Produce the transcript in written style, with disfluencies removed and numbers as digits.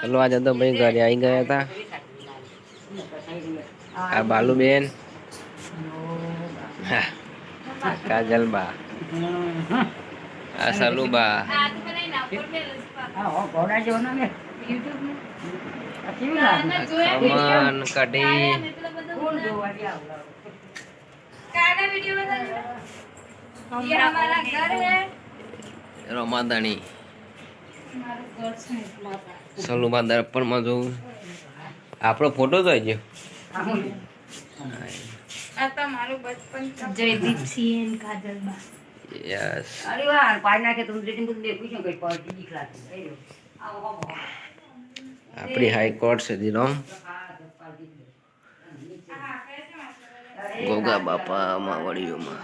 चलो आज तो भाई घर आई गया था आ बालू बेन काजल बा आ सलू बा खमन कढ़ी ये हमारा घर है रमादानी सलू बा दर्पण में जो आपनो फोटो तो है जयदीप सिंह काजल बा यस अरे वाह पानी ना के तुम रेटिंग कुछ देखो क्यों कोई पार्टी दिखला है આપણી હાઈકોર્ટ છે જીરોમ ગોગા બાપા માવડીઓમાં